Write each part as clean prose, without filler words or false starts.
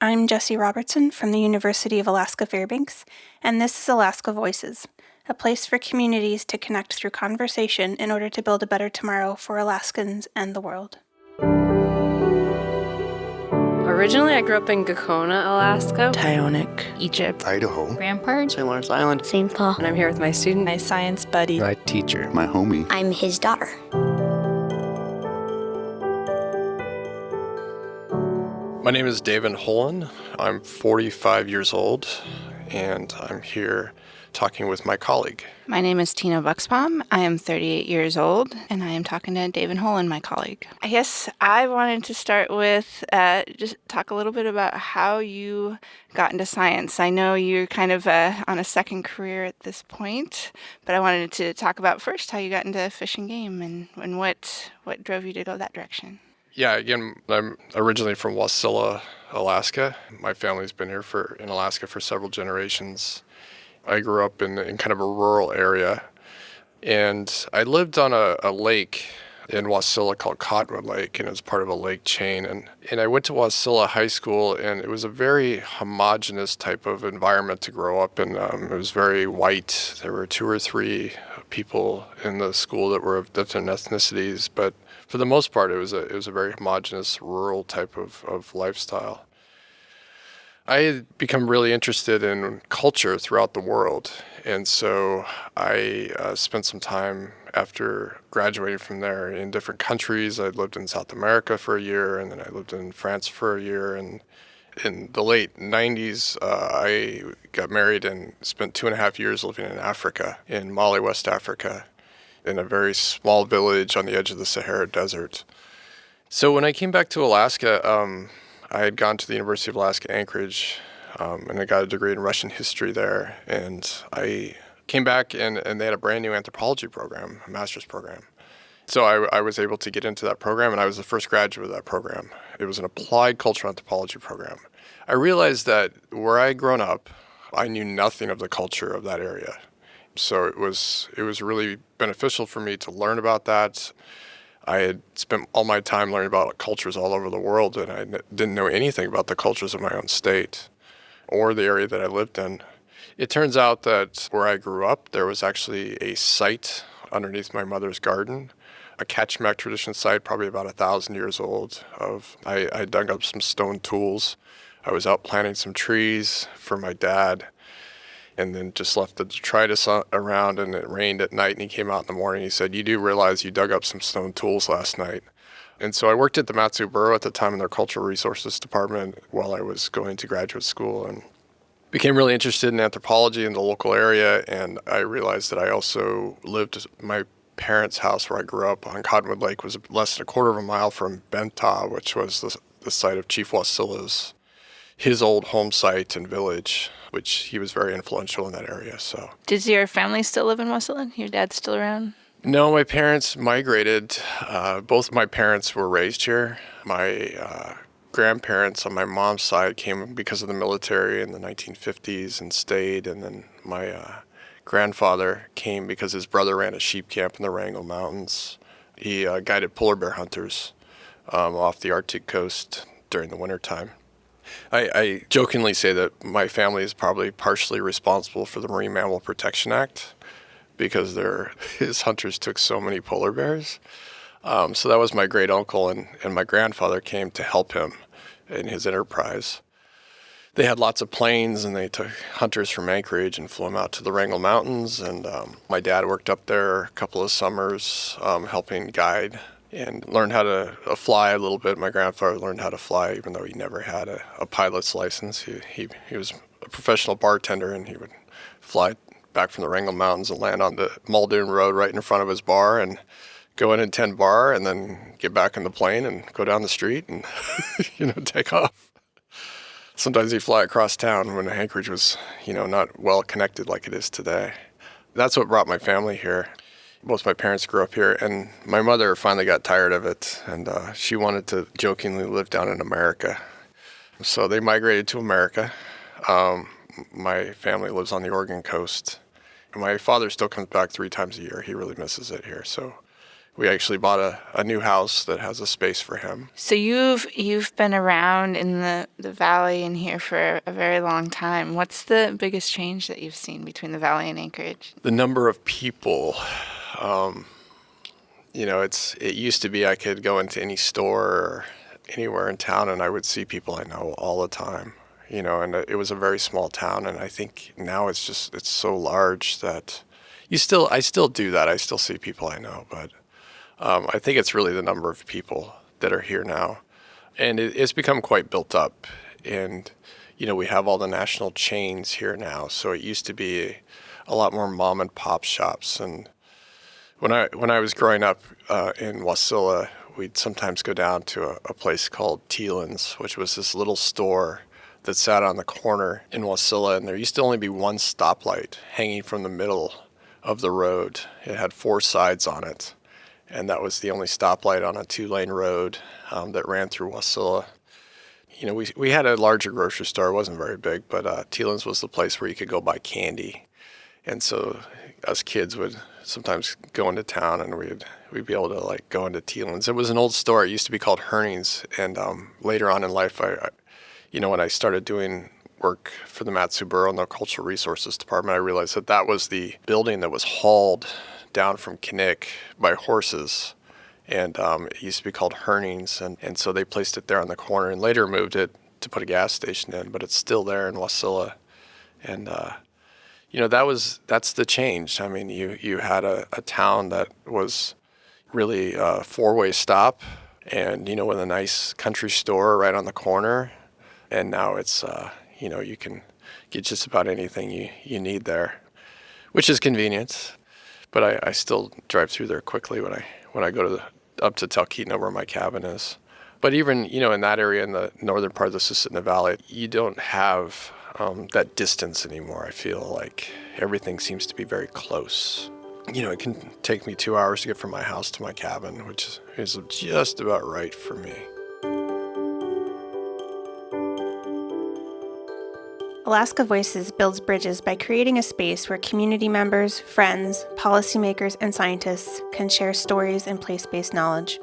I'm Jessie Robertson from the University of Alaska Fairbanks, and this is Alaska Voices, a place for communities to connect through conversation in order to build a better tomorrow for Alaskans and the world. Originally, I grew up in Gakona, Alaska, Tyonek, Egypt, Idaho, Rampart, St. Lawrence Island, St. Paul. and I'm here with my student, my science buddy, my teacher, my homie. I'm his daughter. My name is Davin Holen. I'm 45 years old, and I'm here talking with my colleague. My name is Tina Buxbaum. I am 38 years old, and I am talking to Davin Holen, my colleague. I guess I wanted to start with just talk a little bit about how you got into science. I know you're kind of on a second career at this point, but I wanted to talk about first how you got into fish and game and what drove you to go that direction. Yeah, again, I'm originally from Wasilla, Alaska. My family's been here in Alaska for several generations. I grew up in kind of a rural area, and I lived on a lake in Wasilla called Cottonwood Lake, and it was part of a lake chain. And I went to Wasilla High School, and it was a very homogenous type of environment to grow up in. It was very white. There were 2 or 3 people in the school that were of different ethnicities, but for the most part, it was a very homogenous rural type of lifestyle. I had become really interested in culture throughout the world, and so I spent some time after graduating from there in different countries. I lived in South America for a year, and then I lived in France for a year, and in the late 90s, I got married and spent 2.5 years living in Africa, in Mali, West Africa, in a very small village on the edge of the Sahara Desert. So when I came back to Alaska, I had gone to the University of Alaska Anchorage, and I got a degree in Russian history there. And I came back, and they had a brand new anthropology program, a master's program. So I was able to get into that program, and I was the first graduate of that program. It was an applied cultural anthropology program. I realized that where I had grown up, I knew nothing of the culture of that area. So it was really beneficial for me to learn about that. I had spent all my time learning about cultures all over the world, and I didn't know anything about the cultures of my own state or the area that I lived in. It turns out that where I grew up, there was actually a site underneath my mother's garden, a Kachemak tradition site, probably about 1,000 years old. I dug up some stone tools. I was out planting some trees for my dad, and then just left the detritus around, and it rained at night, and he came out in the morning. He said, "You do realize you dug up some stone tools last night." And so I worked at the Matsu Borough at the time in their Cultural Resources Department while I was going to graduate school, and became really interested in anthropology in the local area. And I realized that I also lived, my parents' house where I grew up on Cottonwood Lake was less than a quarter of a mile from Bentah, which was the site of Chief Wasilla's, his old home site and village, which he was very influential in that area. So, Does your family still live in Wasilla? Your dad's still around? No, my parents migrated. Both my parents were raised here. My grandparents on my mom's side came because of the military in the 1950s and stayed. And then my grandfather came because his brother ran a sheep camp in the Wrangell Mountains. He guided polar bear hunters off the Arctic coast during the wintertime. I jokingly say that my family is probably partially responsible for the Marine Mammal Protection Act because his hunters took so many polar bears. So that was my great uncle, and my grandfather came to help him in his enterprise. They had lots of planes, and they took hunters from Anchorage and flew them out to the Wrangell Mountains. And my dad worked up there a couple of summers helping guide, and learned how to fly a little bit. My grandfather learned how to fly, even though he never had a pilot's license. He was a professional bartender, and he would fly back from the Wrangell Mountains and land on the Muldoon Road right in front of his bar and go in and tend bar, and then get back in the plane and go down the street and take off. Sometimes he'd fly across town when Anchorage was, not well connected like it is today. That's what brought my family here. Both my parents grew up here, and my mother finally got tired of it, and she wanted to jokingly live down in America. So they migrated to America. My family lives on the Oregon coast. My father still comes back 3 times a year. He really misses it here. So We actually bought a new house that has a space for him. So you've been around in the valley and here for a very long time. What's the biggest change that you've seen between the valley and Anchorage? The number of people, it used to be I could go into any store or anywhere in town and I would see people I know all the time, and it was a very small town. And I think now it's so large that I still do that. I still see people I know, but I think it's really the number of people that are here now. And it's become quite built up. And, we have all the national chains here now. So it used to be a lot more mom and pop shops. And when I was growing up in Wasilla, we'd sometimes go down to a place called Teelan's, which was this little store that sat on the corner in Wasilla. And there used to only be one stoplight hanging from the middle of the road. It had 4 sides on it. And that was the only stoplight on a 2-lane road that ran through Wasilla. We had a larger grocery store. It wasn't very big, but Teelan's was the place where you could go buy candy. And so us kids would sometimes go into town and we'd be able to go into Teelan's. It was an old store. It used to be called Herning's. And later on in life, when I started doing work for the Matsuburo in the Cultural Resources Department, I realized that was the building that was hauled down from Kinnick by horses, and it used to be called Herning's, and so they placed it there on the corner and later moved it to put a gas station in, but it's still there in Wasilla. And that's the change. I mean, you had a town that was really a 4-way stop, and with a nice country store right on the corner, and now it's you can get just about anything you need there, which is convenient. But I still drive through there quickly when I go up to Talkeetna where my cabin is. But even, in that area in the northern part of the Susitna Valley, you don't have that distance anymore. I feel like everything seems to be very close. It can take me 2 hours to get from my house to my cabin, which is just about right for me. Alaska Voices builds bridges by creating a space where community members, friends, policymakers, and scientists can share stories and place-based knowledge.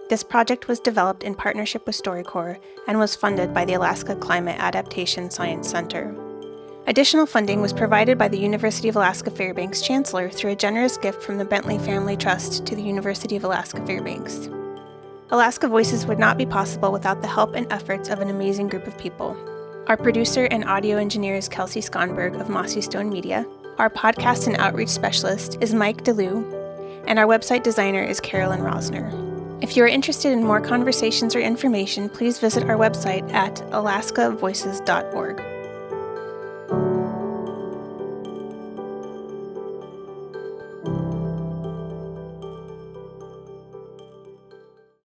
This project was developed in partnership with StoryCorps and was funded by the Alaska Climate Adaptation Science Center. Additional funding was provided by the University of Alaska Fairbanks Chancellor through a generous gift from the Bentley Family Trust to the University of Alaska Fairbanks. Alaska Voices would not be possible without the help and efforts of an amazing group of people. Our producer and audio engineer is Kelsey Skonberg of Mossy Stone Media. Our podcast and outreach specialist is Mike DeLue, and our website designer is Carolyn Rosner. If you are interested in more conversations or information, please visit our website at alaskavoices.org.